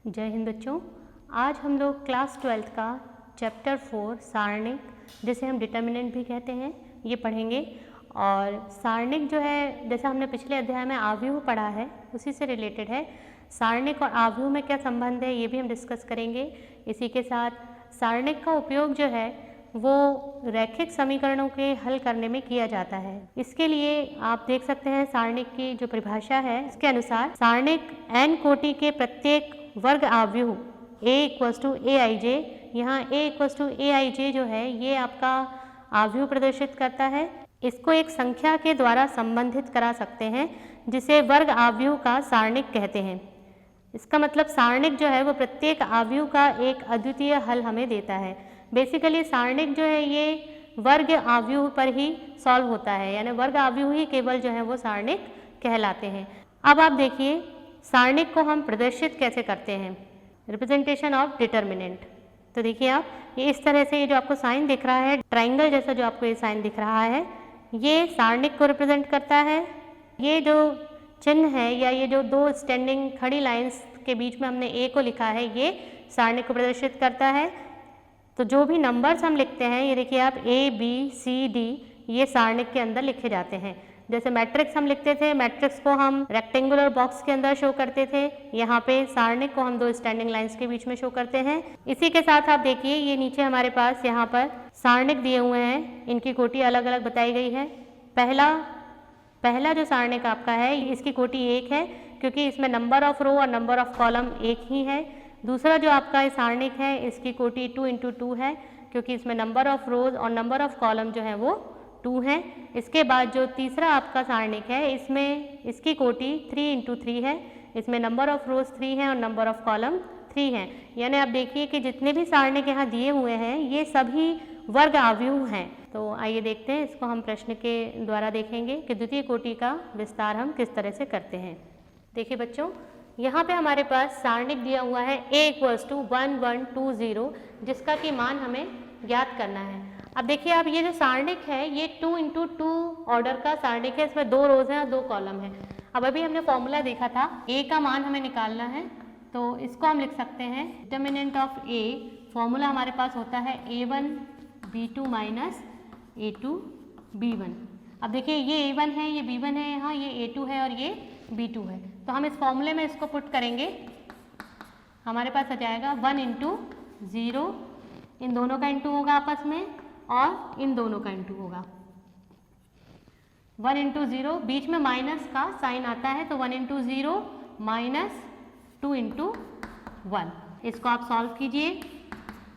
जय हिंद बच्चों। आज हम लोग क्लास 12th का चैप्टर 4 सारणिक, जिसे हम डिटर्मिनेंट भी कहते हैं, ये पढ़ेंगे। और सारणिक जो है, जैसा हमने पिछले अध्याय में आव्यूह पढ़ा है, उसी से रिलेटेड है। सारणिक और आव्यूह में क्या संबंध है, ये भी हम डिस्कस करेंगे। इसी के साथ सारणिक का उपयोग जो है वो रैखिक समीकरणों के हल करने में किया जाता है। इसके लिए आप देख सकते हैं सारणिक की जो परिभाषा है, इसके अनुसार सारणिक n कोटि के प्रत्येक वर्ग आव्यूह a = aij, यहाँ a = aij जो है ये आपका आव्यूह प्रदर्शित करता है। इसको एक संख्या के द्वारा संबंधित करा सकते हैं, जिसे वर्ग आव्यूह का सारणिक कहते हैं। इसका मतलब सारणिक जो है वो प्रत्येक आव्यूह का एक अद्वितीय हल हमें देता है। बेसिकली सारणिक जो है ये वर्ग आव्यूह पर ही सॉल्व होता है, यानी वर्ग आव्यूह ही केवल जो है वो सारणिक कहलाते हैं। अब आप देखिए सारणिक को हम प्रदर्शित कैसे करते हैं, रिप्रेजेंटेशन ऑफ डिटर्मिनेंट। तो देखिए आप, ये इस तरह से, ये जो आपको साइन दिख रहा है, ट्राइंगल जैसा जो आपको ये साइन दिख रहा है, ये सारणिक को रिप्रेजेंट करता है। ये जो चिन्ह है या ये जो दो स्टैंडिंग खड़ी लाइंस के बीच में हमने ए को लिखा है, ये सारणिक को प्रदर्शित करता है। तो जो भी नंबर्स हम लिखते हैं, ये देखिए आप A, B, C, D, ये सारणिक के अंदर लिखे जाते हैं। जैसे मैट्रिक्स हम लिखते थे, मैट्रिक्स को हम रेक्टेंगुलर बॉक्स के अंदर शो करते थे, यहाँ पे सारणिक को हम दो स्टैंडिंग लाइंस के बीच में शो करते हैं। इसी के साथ आप देखिए ये नीचे हमारे पास यहाँ पर सारणिक दिए हुए हैं, इनकी कोटि अलग अलग बताई गई है। पहला जो सारणिक आपका है, इसकी कोटि 1 है, क्योंकि इसमें नंबर ऑफ रो और नंबर ऑफ कॉलम एक ही है। दूसरा जो आपका सारणिक है, इसकी कोटि 2 × 2 है, क्योंकि इसमें नंबर ऑफ रोज और नंबर ऑफ कॉलम जो है वो 2 है। इसके बाद जो तीसरा आपका सारणिक है, इसमें इसकी कोटि 3 × 3 है, इसमें नंबर ऑफ रोज 3 है और नंबर ऑफ कॉलम 3 है। यानी आप देखिए कि जितने भी सारणिक यहाँ दिए हुए हैं, ये सभी वर्ग आव्यूह हैं। तो आइए देखते हैं, इसको हम प्रश्न के द्वारा देखेंगे कि द्वितीय कोटि का विस्तार हम किस तरह से करते हैं। देखिए बच्चों, यहाँ पे हमारे पास सारणिक दिया हुआ है a = 1 1 2 0, जिसका कि मान हमें ज्ञात करना है। अब देखिए आप, ये जो सारणिक है ये 2 × 2 ऑर्डर का सारणिक है, इसमें 2 रोज हैं और 2 कॉलम हैं। अब अभी हमने फॉर्मूला देखा था, a का मान हमें निकालना है, तो इसको हम लिख सकते हैं डिटर्मिनेंट ऑफ a। फॉर्मूला हमारे पास होता है a1 b2 - a2 b1। अब देखिए ये a1 है, ये b1 है, यहाँ ये a2 है और ये b2 है। तो हम इस फॉर्मूले में इसको पुट करेंगे, हमारे पास आ जाएगा 1 × 0, इन दोनों का इंटू होगा आपस में, और इन दोनों का इंटू होगा। 1 × 0, बीच में माइनस का साइन आता है, तो 1 × 0 - 2 × 1। इसको आप सॉल्व कीजिए,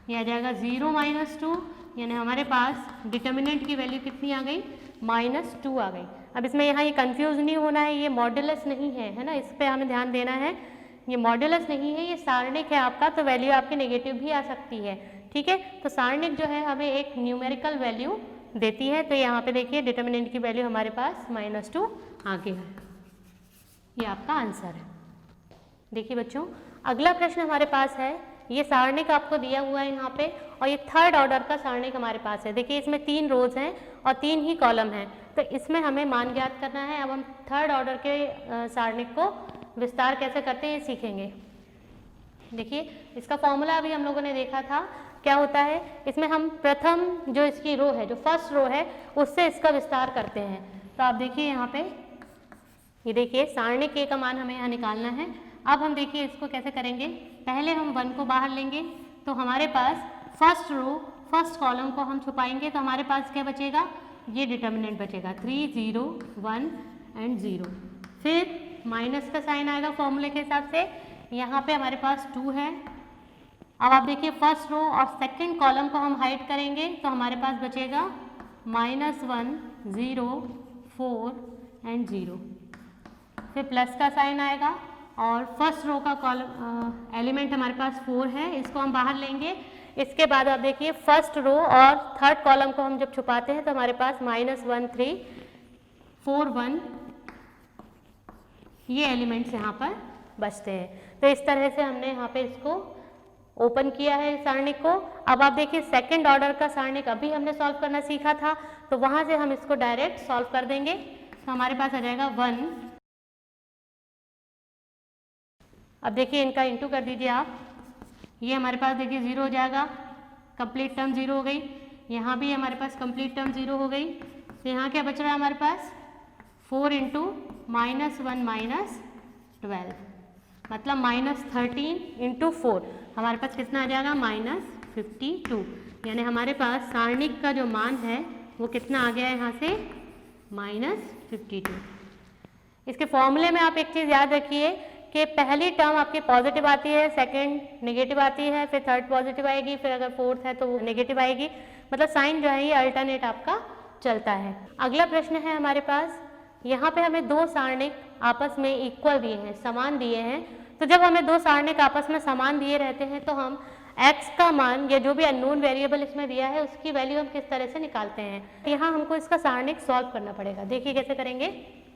ये आ जाएगा 0 - 2, यानी हमारे पास डिटर्मिनेंट की वैल्यू कितनी आ गई, -2 आ गई। अब इसमें यहाँ ये कंफ्यूज नहीं होना है, ये मॉड्यूलस नहीं है ना, इस पे हमें ध्यान देना है। ये मॉड्यूलस नहीं है, ये सारणिक है आपका, तो वैल्यू आपकी नेगेटिव भी आ सकती है। ठीक है, तो सारणिक जो है हमें एक न्यूमेरिकल वैल्यू देती है। तो यहाँ पे देखिए डिटर्मिनेंट की वैल्यू हमारे पास -2 आ गई है। ये आपका आंसर है। देखिए बच्चों, अगला प्रश्न हमारे पास है, ये सारणिक आपको दिया हुआ है यहाँ पे, और ये थर्ड ऑर्डर का सारणिक हमारे पास है। देखिए इसमें 3 रोज हैं और 3 ही कॉलम हैं, तो इसमें हमें मान ज्ञात करना है। अब हम थर्ड ऑर्डर के सारणिक को विस्तार कैसे करते हैं ये सीखेंगे। देखिए इसका फॉर्मूला अभी हम लोगों ने देखा था, क्या होता है, इसमें हम प्रथम जो इसकी रो है, जो फर्स्ट रो है, उससे इसका विस्तार करते हैं। तो आप देखिए यहाँ पे, ये देखिए सारणिक a का मान हमें यहाँ निकालना है। अब हम देखिए इसको कैसे करेंगे, पहले हम 1 को बाहर लेंगे, तो हमारे पास फर्स्ट रो, फर्स्ट कॉलम को हम छुपाएंगे, तो हमारे पास क्या बचेगा, ये डिटर्मिनेंट बचेगा 3 0 1 और 0। फिर माइनस का साइन आएगा फॉर्मूले के हिसाब से, यहाँ पे हमारे पास 2 है। अब आप देखिए फर्स्ट रो और सेकंड कॉलम को हम हाइड करेंगे, तो हमारे पास बचेगा -1 0 4 और 0। फिर प्लस का साइन आएगा, और फर्स्ट रो का कॉलम एलिमेंट हमारे पास 4 है, इसको हम बाहर लेंगे। इसके बाद आप देखिए फर्स्ट रो और थर्ड कॉलम को हम जब छुपाते हैं, तो हमारे पास -1 3 4 1 ये एलिमेंट्स यहाँ पर बचते हैं। तो इस तरह से हमने यहाँ पे इसको ओपन किया है सारणिक को। अब आप देखिए सेकंड ऑर्डर का सारणिक अभी हमने सॉल्व करना सीखा था, तो वहाँ से हम इसको डायरेक्ट सॉल्व कर देंगे। तो हमारे पास आ जाएगा 1 अब देखिए इनका इंटू कर दीजिए आप, ये हमारे पास देखिए 0 हो जाएगा, कंप्लीट टर्म 0 हो गई, यहाँ भी हमारे पास कंप्लीट टर्म 0 हो गई। तो यहाँ क्या बच रहा है हमारे पास 4 इंटू -1 माइनस 12, मतलब -13 इंटू 4, हमारे पास कितना आ जाएगा -52। यानी हमारे पास सारणिक का जो मान है वो कितना आ गया है यहाँ से -52। इसके फॉर्मूले में आप एक चीज़ याद रखिए कि पहली टर्म आपकी पॉजिटिव आती है, सेकंड नेगेटिव आती है, फिर थर्ड पॉजिटिव आएगी, फिर अगर फोर्थ है तो वो नेगेटिव आएगी, मतलब साइन जो है ये अल्टरनेट आपका चलता है। अगला प्रश्न है हमारे पास, यहाँ पे हमें दो सारणिक आपस में इक्वल दिए हैं, समान दिए हैं। तो जब हमें दो सारणिक आपस में समान दिए रहते हैं तो हम x का मान या जो भी अननोन वेरिएबल इसमें दिया है उसकी वैल्यू हम किस तरह से निकालते हैं। यहाँ हमको इसका सारणिक सॉल्व करना पड़ेगा। देखिए कैसे करेंगे।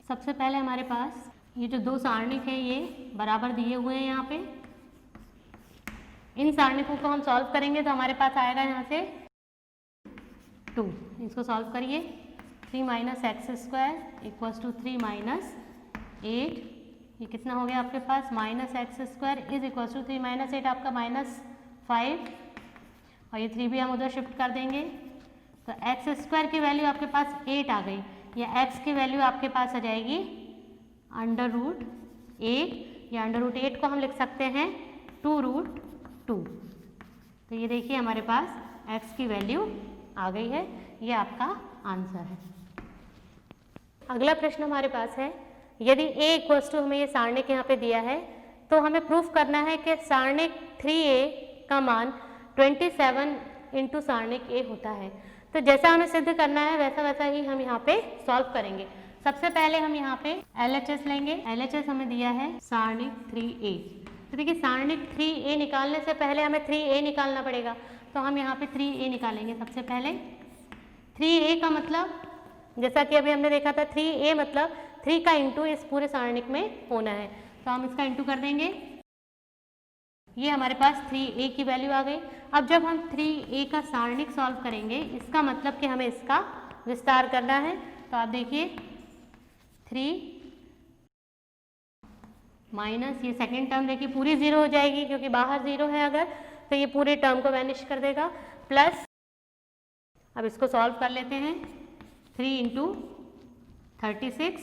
सबसे पहले हमारे पास ये जो दो सारणिक हैं ये बराबर दिए हुए हैं यहाँ पे, इन सारणिकों को हम सॉल्व करेंगे तो हमारे पास आएगा यहाँ से 2। इसको सॉल्व करिए, 3 minus x square equals to 3 minus 8, ये कितना हो गया आपके पास minus x square is equals to 3 minus 8 आपका -5, और ये 3 भी हम उधर शिफ्ट कर देंगे तो एक्स स्क्वायर की वैल्यू आपके पास 8 आ गई, या एक्स की वैल्यू आपके पास आ जाएगी √8, या √8 को हम लिख सकते हैं 2√2। तो ये देखिए हमारे पास x की वैल्यू आ गई है, ये आपका आंसर है। अगला प्रश्न हमारे पास है, यदि a इक्वल्स टू हमें ये सारणिक यहाँ पे दिया है तो हमें प्रूफ करना है कि सारणिक 3a का मान 27 इंटू सारणिक a होता है। तो जैसा हमें सिद्ध करना है वैसा वैसा ही हम यहाँ पे सॉल्व करेंगे। सबसे पहले हम यहाँ पे LHS लेंगे। LHS हमें दिया है सारणिक 3a। तो देखिए सारणिक 3a निकालने से पहले हमें 3a निकालना पड़ेगा, तो हम यहाँ पे 3a निकालेंगे। सबसे पहले 3a का मतलब जैसा कि अभी हमने देखा था 3a मतलब 3 का इंटू इस पूरे सारणिक में होना है, तो हम इसका इंटू कर देंगे। ये हमारे पास 3a की वैल्यू आ गई। अब जब हम 3a का सारणिक सॉल्व करेंगे इसका मतलब कि हमें इसका विस्तार करना है। तो आप देखिए 3 माइनस ये सेकेंड टर्म देखिए पूरी 0 हो जाएगी क्योंकि बाहर 0 है अगर, तो ये पूरे टर्म को वैनिश कर देगा, प्लस अब इसको सॉल्व कर लेते हैं 3 इंटू 36,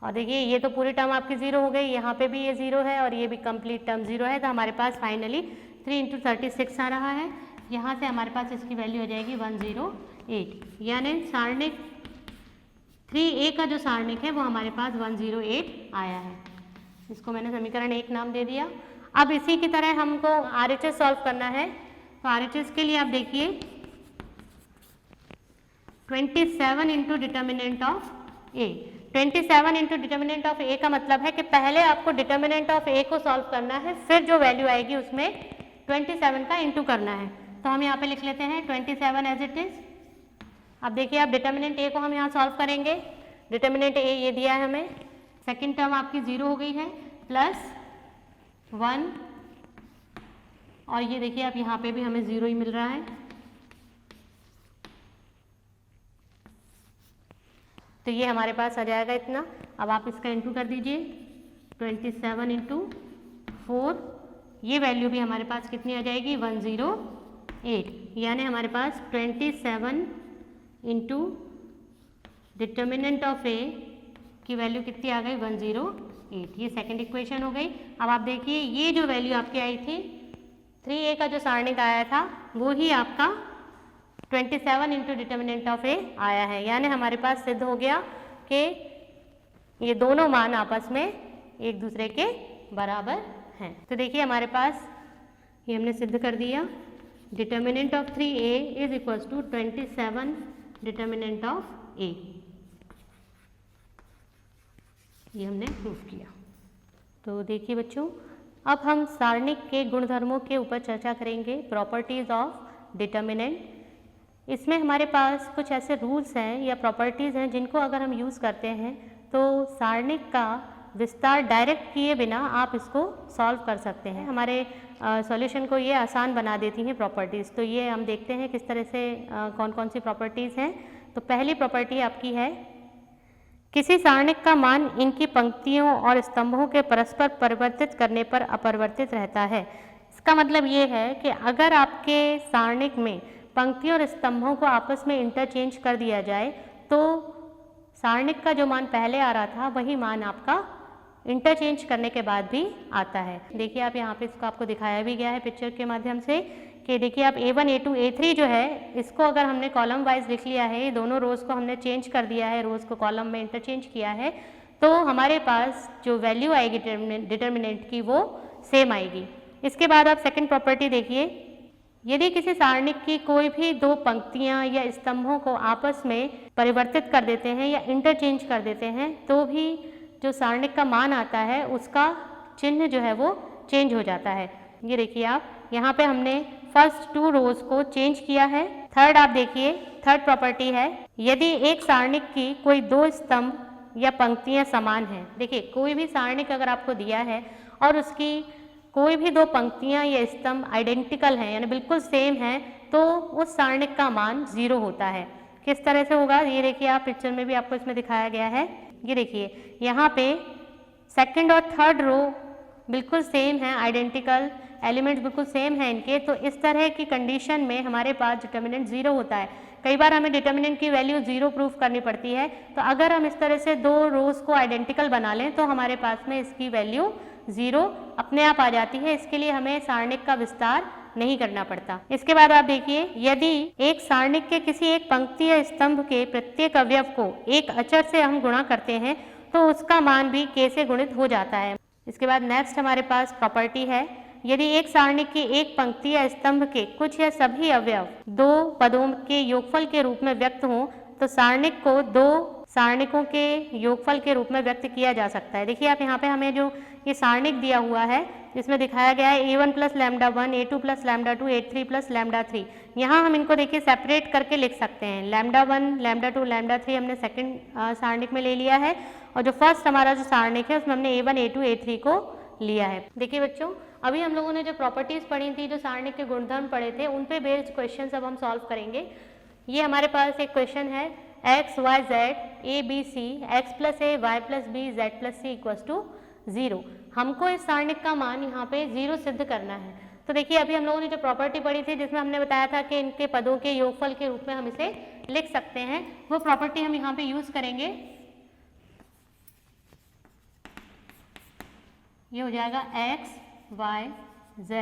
और देखिए ये तो पूरी टर्म आपकी 0 हो गई, यहाँ पे भी ये 0 है और ये भी कंप्लीट टर्म 0 है, तो हमारे पास फाइनली 3 इंटू 36 आ रहा है। यहाँ से हमारे पास इसकी वैल्यू हो जाएगी 108, यानी सारणिक 3a का जो सारणिक है वो हमारे पास 108 आया है। इसको मैंने समीकरण 1 नाम दे दिया। अब इसी की तरह हमको RHS सॉल्व करना है, तो RHS के लिए आप देखिए 27 into determinant of a। 27 into determinant of a का मतलब है कि पहले आपको डिटर्मिनेंट ऑफ a को सॉल्व करना है, फिर जो वैल्यू आएगी उसमें 27 का इंटू करना है। तो हम यहाँ पे लिख लेते हैं 27 एज इट इज। अब देखिए आप डिटर्मिनेंट a को हम यहाँ सॉल्व करेंगे। डिटर्मिनेंट a ये दिया है हमें, सेकेंड टर्म आपकी 0 हो गई है, प्लस 1, और ये देखिए आप यहाँ पे भी हमें 0 ही मिल रहा है। तो ये हमारे पास आ जाएगा इतना। अब आप इसका इंटू कर दीजिए 27 इंटू 4, ये वैल्यू भी हमारे पास कितनी आ जाएगी 108, यानी हमारे पास 27 इंटू डिटर्मिनेंट ऑफ a की वैल्यू कितनी आ गई 108। ये सेकंड इक्वेशन हो गई। अब आप देखिए ये जो वैल्यू आपकी आई थी 3a का जो सारणिक आया था वो ही आपका 27 इंटू डिटर्मिनेंट ऑफ a आया है, यानी हमारे पास सिद्ध हो गया कि ये दोनों मान आपस में एक दूसरे के बराबर हैं। तो देखिए हमारे पास ये हमने सिद्ध कर दिया, determinant of 3a is equals to 27 determinant of a, ये हमने प्रूफ किया। तो देखिए बच्चों, अब हम सारणिक के गुणधर्मों के ऊपर चर्चा करेंगे, प्रॉपर्टीज ऑफ डिटर्मिनेंट। इसमें हमारे पास कुछ ऐसे रूल्स हैं या प्रॉपर्टीज़ हैं जिनको अगर हम यूज़ करते हैं तो सारणिक का विस्तार डायरेक्ट किए बिना आप इसको सॉल्व कर सकते हैं। हमारे सॉल्यूशन को ये आसान बना देती हैं प्रॉपर्टीज़। तो ये हम देखते हैं किस तरह से कौन कौन सी प्रॉपर्टीज़ हैं। तो पहली प्रॉपर्टी आपकी है किसी सारणिक का मान इनकी पंक्तियों और स्तंभों के परस्पर परिवर्तित करने पर अपरिवर्तित रहता है। इसका मतलब ये है कि अगर आपके सारणिक में पंक्तियों और स्तंभों को आपस में इंटरचेंज कर दिया जाए तो सारणिक का जो मान पहले आ रहा था वही मान आपका इंटरचेंज करने के बाद भी आता है। देखिए आप यहाँ पे इसको आपको दिखाया भी गया है पिक्चर के माध्यम से कि देखिए आप A1, A2, A3 जो है इसको अगर हमने कॉलम वाइज लिख लिया है, दोनों रोज़ को हमने चेंज कर दिया है, रोज़ को कॉलम में इंटरचेंज किया है, तो हमारे पास जो वैल्यू आएगी डिटर्मिनेंट की वो सेम आएगी। इसके बाद आप सेकंड प्रॉपर्टी देखिए, यदि किसी सारणिक की कोई भी दो पंक्तियां या स्तंभों को आपस में परिवर्तित कर देते हैं या इंटरचेंज कर देते हैं तो भी जो सारणिक का मान आता है उसका चिन्ह जो है वो चेंज हो जाता है। ये देखिए आप यहाँ पे हमने फर्स्ट 2 रोज को चेंज किया है। थर्ड आप देखिए, थर्ड प्रॉपर्टी है, यदि एक सारणिक की कोई दो स्तंभ या पंक्तियां समान हैं। देखिए कोई भी सारणिक अगर आपको दिया है और उसकी कोई भी दो पंक्तियां या स्तंभ आइडेंटिकल हैं यानी बिल्कुल सेम हैं तो उस सारणिक का मान 0 होता है। किस तरह से होगा ये देखिए आप पिक्चर में भी आपको इसमें दिखाया गया है। ये देखिए यहाँ पे सेकंड और थर्ड रो बिल्कुल सेम है, आइडेंटिकल एलिमेंट्स बिल्कुल सेम हैं इनके, तो इस तरह की कंडीशन में हमारे पास डिटर्मिनेंट 0 होता है। कई बार हमें डिटर्मिनेंट की वैल्यू 0 प्रूफ करनी पड़ती है, तो अगर हम इस तरह से दो रोज को आइडेंटिकल बना लें तो हमारे पास में इसकी वैल्यू 0 अपने आप आ जाती है। इसके लिए हमें सारणिक का विस्तार नहीं करना पड़ता। इसके बाद आप देखिए, यदि एक सारणिक के किसी एक पंक्ति या स्तंभ के प्रत्येक अवयव को एक अचर से हम गुणा करते हैं तो उसका मान भी k से गुणित हो जाता है। इसके बाद नेक्स्ट हमारे पास प्रॉपर्टी है, यदि एक सारणिक की एक पंक्ति या स्तंभ के कुछ या सभी अवयव दो पदों के योगफल के रूप में व्यक्त हों तो सारणिक को दो सारणिकों के योगफल के रूप में व्यक्त किया जा सकता है। देखिए आप यहाँ पे हमें जो ये सारणिक दिया हुआ है जिसमें दिखाया गया है A1 + λ1, A2 + λ2, A3 + λ3। यहाँ हम इनको देखिए सेपरेट करके लिख सकते हैं। λ1, λ2, λ3 हमने सेकंड सारणिक में ले लिया है और जो फर्स्ट हमारा जो सारणिक है उसमें हमने A1, A2, A3 को लिया है। देखिए बच्चों, अभी हम लोगों ने जो प्रॉपर्टीज पढ़ी थी, जो सारणिक के गुणधर्म पढ़े थे, उन पे बेस्ड क्वेश्चन अब हम सॉल्व करेंगे। ये हमारे पास एक क्वेश्चन है x, y, z, a, b, c, x + a, y + b, z + c = 0। हमको इस सारणिक का मान यहाँ पे 0 सिद्ध करना है। तो देखिए अभी हम लोगों ने जो प्रॉपर्टी पढ़ी थी जिसमें हमने बताया था कि इनके पदों के योगफल के रूप में हम इसे लिख सकते हैं, वो प्रॉपर्टी हम यहाँ पे यूज करेंगे। ये हो जाएगा x, y, z,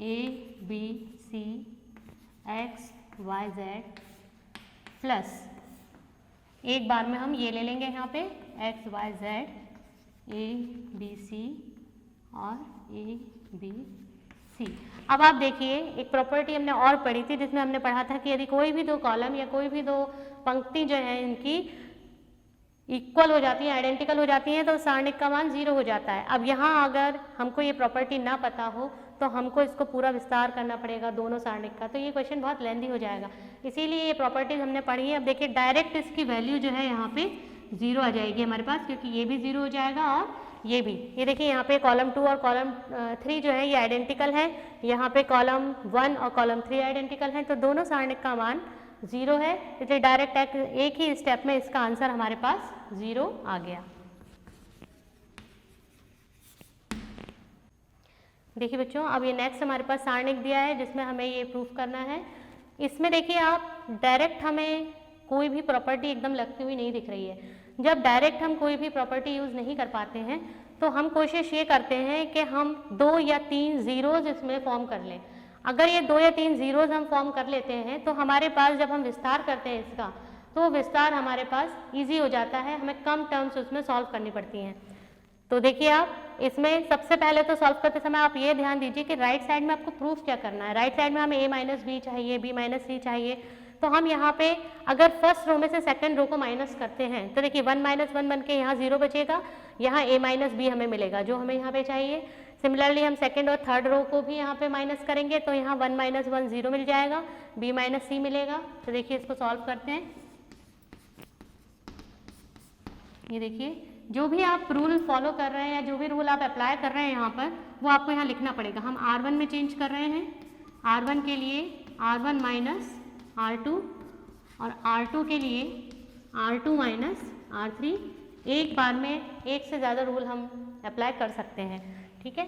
a, b, c, x, y, z plus एक बार में हम ये ले लेंगे यहाँ पे x, y, z, a, b, c और a, b, c। अब आप देखिए एक प्रॉपर्टी हमने और पढ़ी थी जिसमें हमने पढ़ा था कि यदि कोई भी दो कॉलम या कोई भी दो पंक्ति जो है इनकी इक्वल हो जाती है, आइडेंटिकल हो जाती हैं, तो सारणिक का मान 0 हो जाता है। अब यहाँ अगर हमको ये प्रॉपर्टी ना पता हो तो हमको इसको पूरा विस्तार करना पड़ेगा दोनों सारणिक का, तो ये क्वेश्चन बहुत लेंथी हो जाएगा। इसीलिए ये प्रॉपर्टीज हमने पढ़ी है। अब देखिए डायरेक्ट इसकी वैल्यू जो है यहाँ पे 0 आ जाएगी हमारे पास, क्योंकि ये भी 0 हो जाएगा और ये भी। ये देखिए यहाँ पे कॉलम 2 और कॉलम 3 जो है ये आइडेंटिकल है, यहाँ पे कॉलम 1 और कॉलम 3 आइडेंटिकल हैं, तो दोनों सारणिक का मान 0 है। इसलिए डायरेक्ट एक ही स्टेप में इसका आंसर हमारे पास 0 आ गया। देखिए बच्चों, अब ये नेक्स्ट हमारे पास सारणिक दिया है जिसमें हमें ये प्रूफ करना है। इसमें देखिए आप डायरेक्ट हमें कोई भी प्रॉपर्टी एकदम लगती हुई नहीं दिख रही है। जब डायरेक्ट हम कोई भी प्रॉपर्टी यूज़ नहीं कर पाते हैं तो हम कोशिश ये करते हैं कि हम 2 या 3 जीरोज इसमें फॉर्म कर लें। अगर ये 2 या 3 जीरोज हम फॉर्म कर लेते हैं तो हमारे पास जब हम विस्तार करते हैं इसका, तो विस्तार हमारे पास ईजी हो जाता है, हमें कम टर्म्स उसमें सॉल्व करनी पड़ती हैं। तो देखिए आप इसमें सबसे पहले तो सॉल्व करते समय आप ये ध्यान दीजिए कि राइट साइड में आपको प्रूफ क्या करना है। राइट साइड में हमें a - b चाहिए, b - c चाहिए, तो हम यहाँ पे अगर फर्स्ट रो में से सेकंड रो को माइनस करते हैं तो देखिए 1 - 1 बन के यहाँ 0 बचेगा, यहाँ a - b हमें मिलेगा जो हमें यहाँ पे चाहिए। सिमिलरली हम सेकंड और थर्ड रो को भी यहाँ पे माइनस करेंगे तो यहाँ 1 - 1 0 मिल जाएगा, b - c मिलेगा। तो देखिए इसको सॉल्व करते हैं। ये देखिए जो भी आप रूल फॉलो कर रहे हैं या जो भी रूल आप अप्लाई कर रहे हैं यहाँ पर, वो आपको यहाँ लिखना पड़ेगा। हम R1 में चेंज कर रहे हैं, R1 के लिए R1 - R2 और R2 के लिए R2 माइनस R3, एक बार में एक से ज़्यादा रूल हम अप्लाई कर सकते हैं, ठीक है।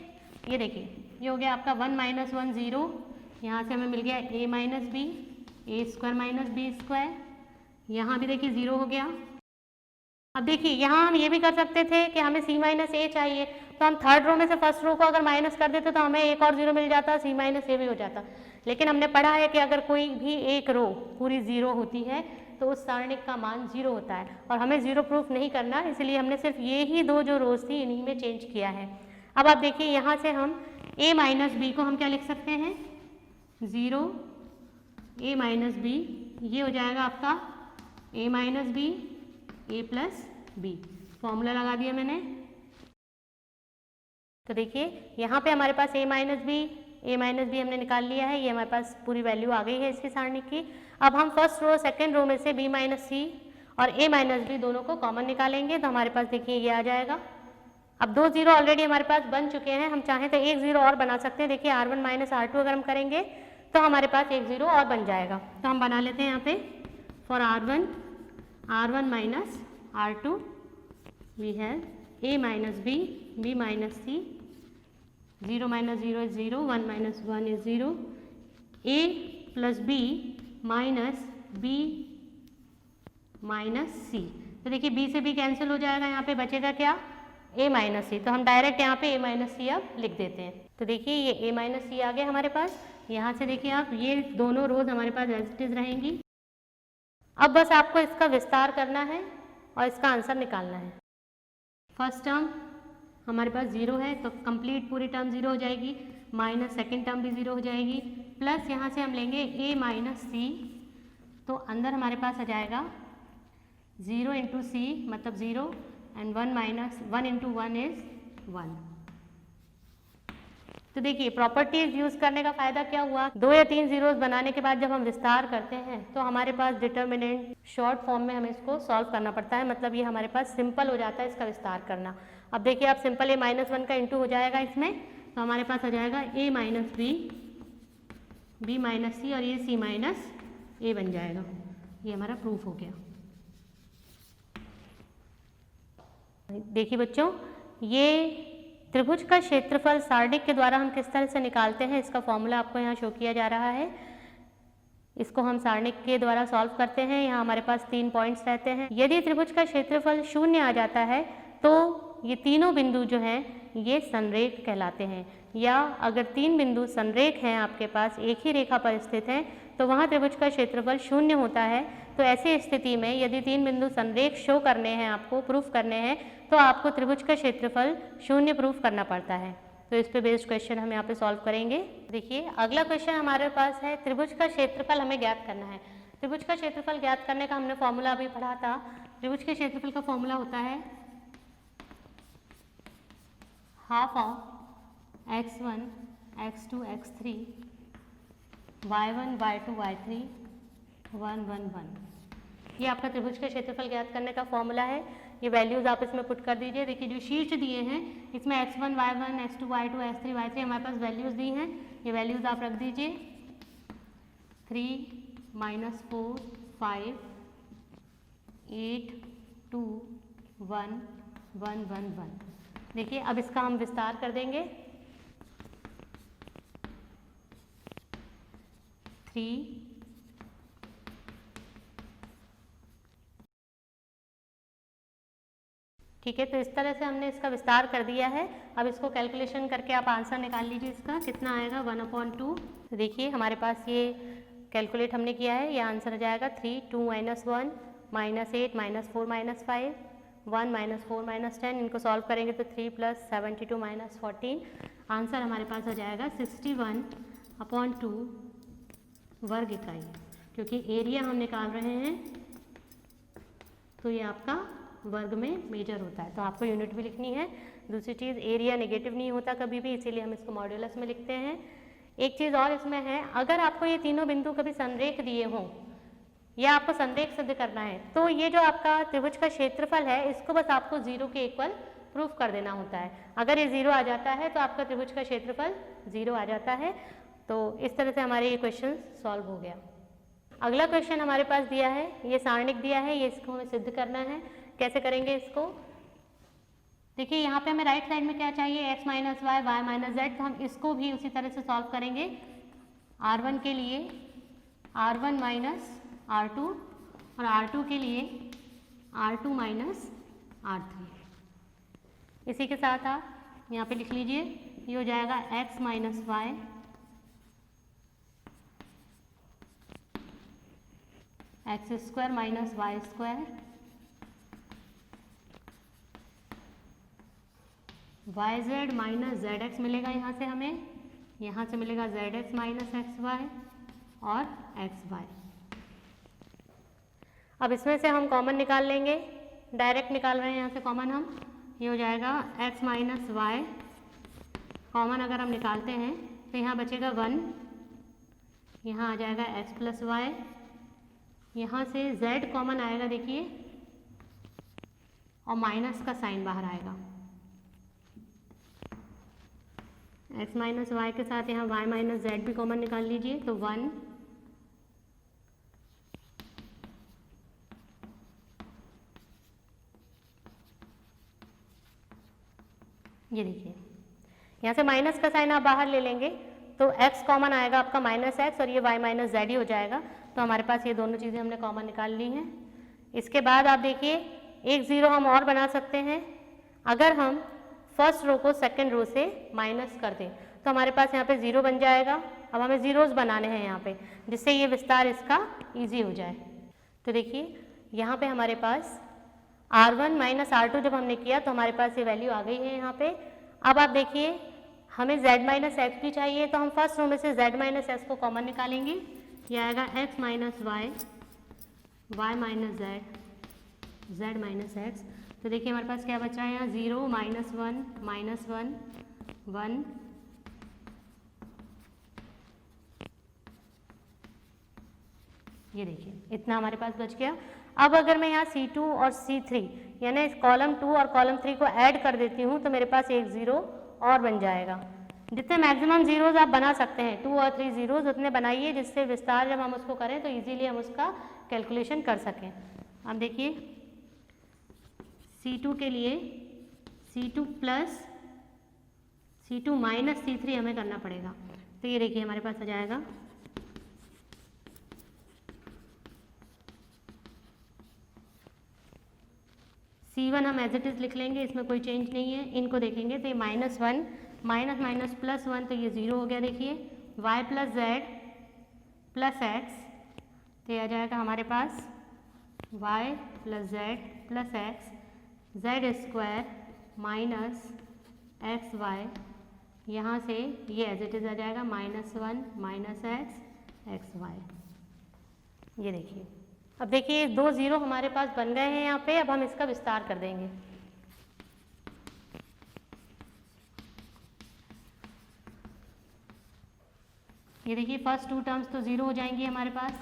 ये देखिए, ये हो गया आपका 1 माइनस 1 0, यहाँ से हमें मिल गया a minus B, A square minus B square, यहाँ भी देखिए 0 हो गया। अब देखिए यहाँ हम ये भी कर सकते थे कि हमें c माइनस ए चाहिए, तो हम थर्ड रो में से फर्स्ट रो को अगर माइनस कर देते तो हमें एक और 0 मिल जाता, c माइनस ए भी हो जाता। लेकिन हमने पढ़ा है कि अगर कोई भी एक रो पूरी 0 होती है तो उस सारणिक का मान 0 होता है, और हमें 0 प्रूफ नहीं करना, इसलिए हमने सिर्फ ये ही दो जो रोज थी इन्हीं में चेंज किया है। अब आप देखिए यहाँ से हम a माइनस बी को हम क्या लिख सकते हैं, 0 a माइनस बी, ये हो जाएगा आपका a minus B a plus B, formula लगा दिया मैंने। तो देखिए यहाँ पे हमारे पास a माइनस बी हमने निकाल लिया है, ये हमारे पास पूरी वैल्यू आ गई है इसकी सारणी की। अब हम फर्स्ट रो सेकंड रो में से b माइनस सी और a माइनस बी दोनों को कॉमन निकालेंगे, तो हमारे पास देखिए ये आ जाएगा। अब 2 0 ऑलरेडी हमारे पास बन चुके हैं, हम चाहें तो एक 0 और बना सकते हैं। देखिए R1 माइनस R2 अगर हम करेंगे तो हमारे पास एक 0 और बन जाएगा, तो हम बना लेते हैं यहाँ पे for R1 minus R2 we have a minus b minus c, 0 minus 0 is 0, 1 minus 1 is 0, a plus b minus b minus c। तो देखिए b से b कैंसिल हो जाएगा, यहाँ पे बचेगा क्या, a माइनस सी, तो हम डायरेक्ट यहाँ पे a माइनस सी अब लिख देते हैं। तो देखिए ये a माइनस सी आ गया हमारे पास। यहाँ से देखिए आप ये दोनों रोज हमारे पास एज इट इज रहेंगी। अब बस आपको इसका विस्तार करना है और इसका आंसर निकालना है। फर्स्ट टर्म हमारे पास 0 है तो कंप्लीट पूरी टर्म 0 हो जाएगी, माइनस सेकेंड टर्म भी 0 हो जाएगी, प्लस यहाँ से हम लेंगे a माइनस सी, तो अंदर हमारे पास आ जाएगा 0 इंटू सी मतलब 0 एंड 1 माइनस 1 इंटू 1 इज 1। तो देखिए प्रॉपर्टीज यूज करने का फायदा क्या हुआ, 2 या 3 जीरोस बनाने के बाद जब हम विस्तार करते हैं तो हमारे पास डिटर्मिनेंट शॉर्ट फॉर्म में हमें इसको सॉल्व करना पड़ता है, मतलब ये हमारे पास सिंपल हो जाता है इसका विस्तार करना। अब देखिए आप सिंपल a माइनस 1 का इंटू हो जाएगा इसमें, तो हमारे पास आ जाएगा a माइनस बी माइनस सी और ये c माइनस ए बन जाएगा। ये हमारा प्रूफ हो गया। देखिए बच्चों, ये त्रिभुज का क्षेत्रफल सारणिक के द्वारा हम किस तरह से निकालते हैं इसका फॉर्मूला आपको यहाँ शो किया जा रहा है। इसको हम सारणिक के द्वारा सॉल्व करते हैं। यहाँ हमारे पास 3 पॉइंट्स रहते हैं। यदि त्रिभुज का क्षेत्रफल 0 आ जाता है तो ये तीनों बिंदु जो हैं ये संरेख कहलाते हैं, या अगर 3 बिंदु संरेख हैं आपके पास एक ही रेखा पर स्थित हैं तो वहाँ त्रिभुज का क्षेत्रफल 0 होता है। तो ऐसी स्थिति में यदि 3 बिंदु संरेख शो करने हैं, आपको प्रूफ करने हैं, तो आपको त्रिभुज का क्षेत्रफल 0 प्रूफ करना पड़ता है। तो इस पे बेस्ड क्वेश्चन हम यहाँ पे सॉल्व करेंगे। देखिए अगला क्वेश्चन हमारे पास है, त्रिभुज का क्षेत्रफल हमें ज्ञात करना है। त्रिभुज का क्षेत्रफल ज्ञात करने का हमने फॉर्मूला अभी पढ़ा था। त्रिभुज के क्षेत्रफल का फॉर्मूला होता है half of x1 x2 x3 y1 y2 y3 1 1 1। ये आपका त्रिभुज के क्षेत्रफल ज्ञात करने का फॉर्मूला है। ये वैल्यूज आप इसमें पुट कर दीजिए। देखिए जो शीर्ष दिए हैं इसमें x1 y1 x2 y2 x3 y3 हमारे पास वैल्यूज दी हैं। ये वैल्यूज आप रख दीजिए 3 माइनस 4 5 8 2 1 1 1 1। देखिए अब इसका हम विस्तार कर देंगे 3 ठीक है। तो इस तरह से हमने इसका विस्तार कर दिया है। अब इसको कैलकुलेशन करके आप आंसर निकाल लीजिए। इसका कितना आएगा 1/2। देखिए हमारे पास ये कैलकुलेट हमने किया है, ये आंसर आ जाएगा 3 2 -1 -8 -4 -5 1 -4 -10। इनको सॉल्व करेंगे तो 3 + 72 -14। आंसर हमारे पास आ जाएगा 61/2 वर्ग इकाई। क्योंकि एरिया हम निकाल रहे हैं तो ये आपका वर्ग में मेजर होता है, तो आपको यूनिट भी लिखनी है। दूसरी चीज़ एरिया नेगेटिव नहीं होता कभी भी, इसीलिए हम इसको मॉड्यूलस में लिखते हैं। एक चीज़ और इसमें है, अगर आपको ये तीनों बिंदु कभी संरेख दिए हों या आपको संरेख सिद्ध करना है तो ये जो आपका त्रिभुज का क्षेत्रफल है इसको बस आपको 0 के इक्वल प्रूफ कर देना होता है। अगर ये 0 आ जाता है तो आपका त्रिभुज का क्षेत्रफल 0 आ जाता है। तो इस तरह से हमारे ये क्वेश्चन सॉल्व हो गया। अगला क्वेश्चन हमारे पास दिया है, ये सारणिक दिया है, ये इसको हमें सिद्ध करना है। कैसे करेंगे इसको? देखिए यहाँ पे हमें राइट साइड में क्या चाहिए, x minus Y, Y minus Z, तो हम इसको भी उसी तरह से सॉल्व करेंगे। r1 के लिए r1 माइनस r2 और r2 के लिए r2 माइनस r3। इसी के साथ आप यहाँ पे लिख लीजिए, ये हो जाएगा x minus Y X square minus Y square, Y Z minus Z X मिलेगा यहाँ से हमें, यहाँ से मिलेगा Z X minus X Y और एक्स वाई। अब इसमें से हम कॉमन निकाल लेंगे, डायरेक्ट निकाल रहे हैं यहाँ से कॉमन हम। ये हो जाएगा x माइनस वाई, कॉमन अगर हम निकालते हैं तो यहाँ बचेगा 1, यहाँ आ जाएगा x प्लस वाई, यहाँ से z कॉमन आएगा देखिए, और माइनस का साइन बाहर आएगा। x माइनस वाई के साथ यहाँ y माइनस जेड भी कॉमन निकाल लीजिए, तो 1, ये देखिए यहाँ से माइनस का साइन आप बाहर ले लेंगे तो x कॉमन आएगा आपका माइनस एक्स, और ये y माइनस जेड ही हो जाएगा। तो हमारे पास ये दोनों चीज़ें हमने कॉमन निकाल ली हैं। इसके बाद आप देखिए एक ज़ीरो हम और बना सकते हैं, अगर हम फर्स्ट रो को सेकंड रो से माइनस कर दें तो हमारे पास यहाँ पे ज़ीरो बन जाएगा। अब हमें ज़ीरोज़ बनाने हैं यहाँ पे, जिससे ये विस्तार इसका ईजी हो जाए। तो देखिए यहाँ पे हमारे पास r1 माइनस r2 जब हमने किया तो हमारे पास ये वैल्यू आ गई है यहाँ पे। अब आप देखिए हमें z माइनस एक्स भी चाहिए, तो हम फर्स्ट रो में से z माइनस एक्स को कॉमन निकालेंगे। ये आएगा x minus Y, Y minus Z, Z minus X. तो देखिए हमारे पास क्या बचा है यहाँ, 0 माइनस 1 माइनस 1 1, ये देखिए इतना हमारे पास बच गया। अब अगर मैं यहाँ C2 और C3 यानी कॉलम 2 और कॉलम 3 को ऐड कर देती हूँ तो मेरे पास एक ज़ीरो और बन जाएगा। जितने मैक्सिमम ज़ीरोज़ आप बना सकते हैं, 2 और 3 ज़ीरोज़ उतने बनाइए, जिससे विस्तार जब हम उसको करें तो इजीली हम उसका कैलकुलेशन कर सकें। अब देखिए C2 के लिए C2 plus C2 minus C3 हमें करना पड़ेगा। तो ये देखिए हमारे पास आ जाएगा C1 हम एज इट इज़ लिख लेंगे, इसमें कोई चेंज नहीं है। इनको देखेंगे तो ये माइनस 1 माइनस माइनस प्लस 1, तो ये 0 हो गया। देखिए y plus Z plus X, तो ये आ जाएगा हमारे पास y plus Z plus X Z square minus X Y, यहाँ से ये एज इट इज़ आ जाएगा -1 माइनस एक्स एक्स वाई। ये देखिए अब देखिए 2 ज़ीरो हमारे पास बन गए हैं यहाँ पे। अब हम इसका विस्तार कर देंगे। ये देखिए फर्स्ट 2 टर्म्स तो 0 हो जाएंगी हमारे पास,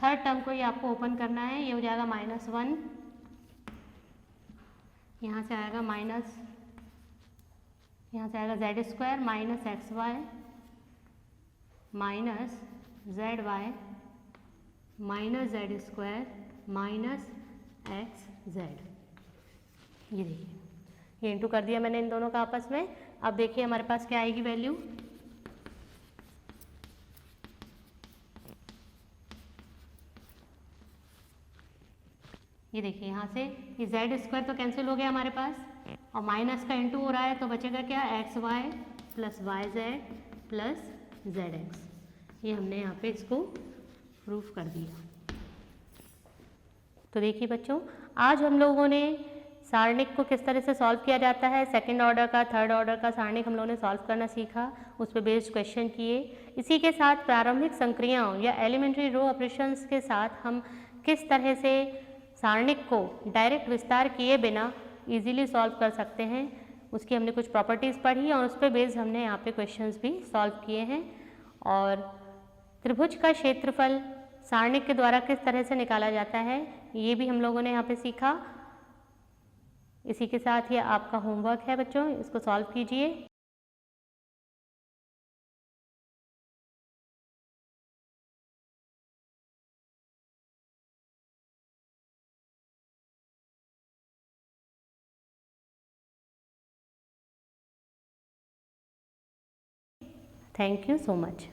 थर्ड टर्म को ही आपको ओपन करना है। ये हो जाएगा -1, यहाँ से आएगा माइनस, यहाँ से आएगा Z square minus X Y minus Z Y minus Z square minus X Z. ये देखिए ये इंटू कर दिया मैंने इन दोनों का आपस में। अब देखिए हमारे पास क्या आएगी वैल्यू, ये देखिए यहाँ से ये जेड स्क्वायर तो कैंसिल हो गया हमारे पास, और माइनस का इंटू हो रहा है, तो बचेगा क्या, X Y plus Y Z plus Z X. ये हमने यहाँ पे इसको प्रूफ कर दिया। तो देखिए बच्चों आज हम लोगों ने सारणिक को किस तरह से सॉल्व किया जाता है, सेकंड ऑर्डर का, थर्ड ऑर्डर का सारणिक हम लोगों ने सॉल्व करना सीखा, उस पर बेस्ड क्वेश्चन किए। इसी के साथ प्रारंभिक संक्रियाओं या एलिमेंट्री रो ऑपरेशंस के साथ हम किस तरह से सारणिक को डायरेक्ट विस्तार किए बिना इजीली सॉल्व कर सकते हैं, उसकी हमने कुछ प्रॉपर्टीज़ पढ़ी और उस पर बेस्ड हमने यहाँ पे क्वेश्चंस भी सॉल्व किए हैं। और त्रिभुज का क्षेत्रफल सारणिक के द्वारा किस तरह से निकाला जाता है ये भी हम लोगों ने यहाँ पे सीखा। इसी के साथ ये आपका होमवर्क है बच्चों, इसको सॉल्व कीजिए। Thank you so much.